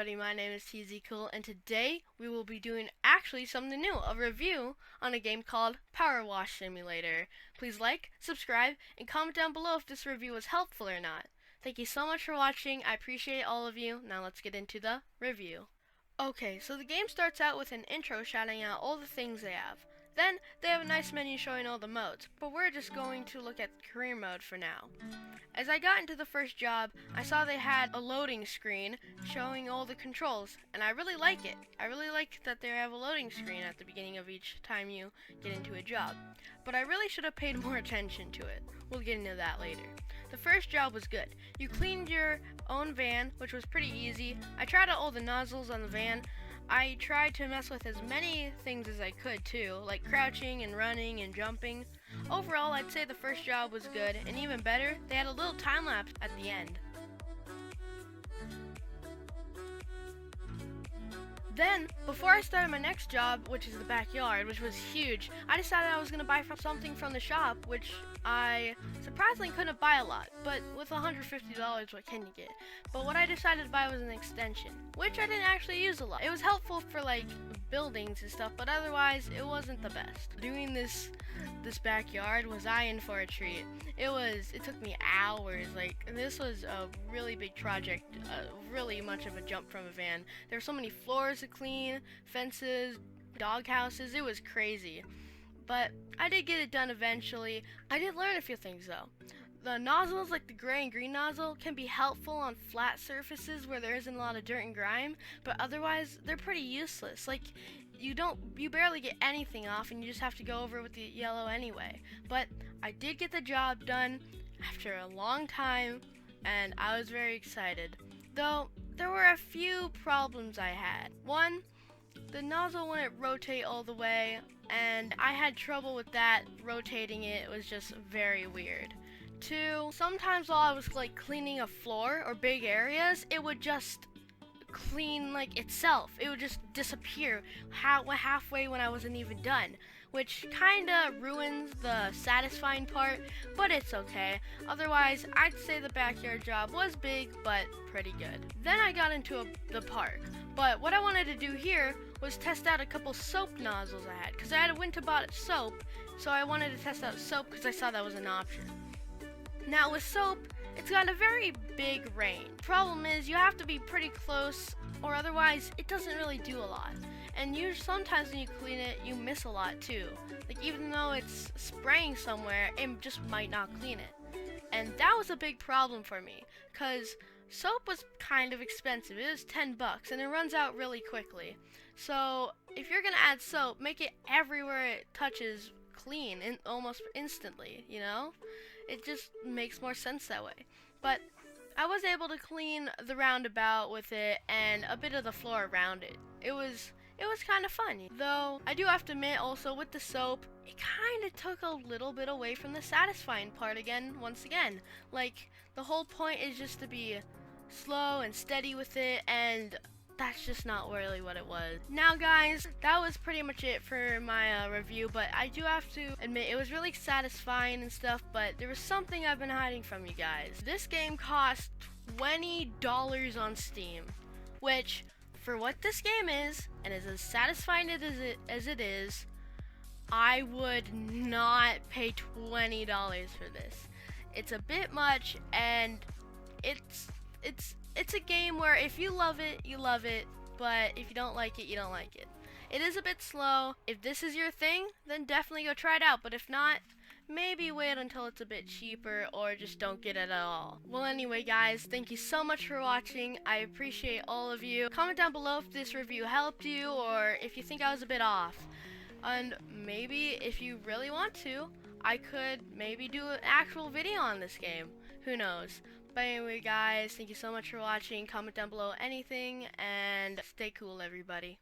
everybody, my name is TZ Cool, and today we will be doing actually something new, a review on a game called PowerWash Simulator. Please like, subscribe, and comment down below if this review was helpful or not. Thank you so much for watching, I appreciate all of you. Now let's get into the review. Okay, so the game starts out with an intro shouting out all the things they have. Then, they have a nice menu showing all the modes, but we're just going to look at career mode for now. As I got into the first job, I saw they had a loading screen showing all the controls, and I really like it. I really like that they have a loading screen at the beginning of each time you get into a job. But I really should have paid more attention to it. We'll get into that later. The first job was good. You cleaned your own van, which was pretty easy. I tried out all the nozzles on the van. I tried to mess with as many things as I could too, like crouching and running and jumping. Overall, I'd say the first job was good, and even better, they had a little time lapse at the end. Then, before I started my next job, which is the backyard, which was huge, I decided I was going to buy something from the shop, which I surprisingly couldn't buy a lot, but with $150, what can you get? But what I decided to buy was an extension, which I didn't actually use a lot. It was helpful for like buildings and stuff, but otherwise it wasn't the best. Doing this backyard was I in for a treat. It took me hours. Like, this was a really big project, really much of a jump from a van. There were so many floors to clean, fences, dog houses. It was crazy. But I did get it done eventually. I did learn a few things though. The nozzles, like the gray and green nozzle, can be helpful on flat surfaces where there isn't a lot of dirt and grime, but otherwise they're pretty useless. Like, you barely get anything off, and you just have to go over with the yellow anyway. But I did get the job done after a long time, and I was very excited. Though there were a few problems I had. One, the nozzle wouldn't rotate all the way, and I had trouble with that. Rotating it was just very weird. Two, sometimes while I was like cleaning a floor or big areas, it would just clean like itself. It would just disappear halfway when I wasn't even done, which kinda ruins the satisfying part, but it's okay. Otherwise, I'd say the backyard job was big, but pretty good. Then I got into the park, but what I wanted to do here was test out a couple soap nozzles I had, because I had went to bought soap, so I wanted to test out soap because I saw that was an option. Now with soap, it's got a very big range. Problem is, you have to be pretty close, or otherwise it doesn't really do a lot. And sometimes when you clean it, you miss a lot too. Like, even though it's spraying somewhere, it just might not clean it. And that was a big problem for me, because soap was kind of expensive. It was $10 and it runs out really quickly. So if you're gonna add soap, make it everywhere it touches clean and almost instantly, you know? It just makes more sense that way. But I was able to clean the roundabout with it and a bit of the floor around it. It was kind of fun. Though I do have to admit also, with the soap, it kind of took a little bit away from the satisfying part once again. Like, the whole point is just to be slow and steady with it, and that's just not really what it was. Now guys, that was pretty much it for my review, but I do have to admit it was really satisfying and stuff, but there was something I've been hiding from you guys. This game cost $20 on Steam, which, for what this game is, and is as satisfying as it is, I would not pay $20 for this. It's a bit much, and it's a game where if you love it, you love it, but if you don't like it, you don't like it. It is a bit slow. If this is your thing, then definitely go try it out, but if not, maybe wait until it's a bit cheaper, or just don't get it at all. Well, anyway guys, thank you so much for watching. I appreciate all of you. Comment down below if this review helped you, or if you think I was a bit off. And maybe if you really want to, I could maybe do an actual video on this game. Who knows? But anyway guys, thank you so much for watching. Comment down below anything, and stay cool everybody.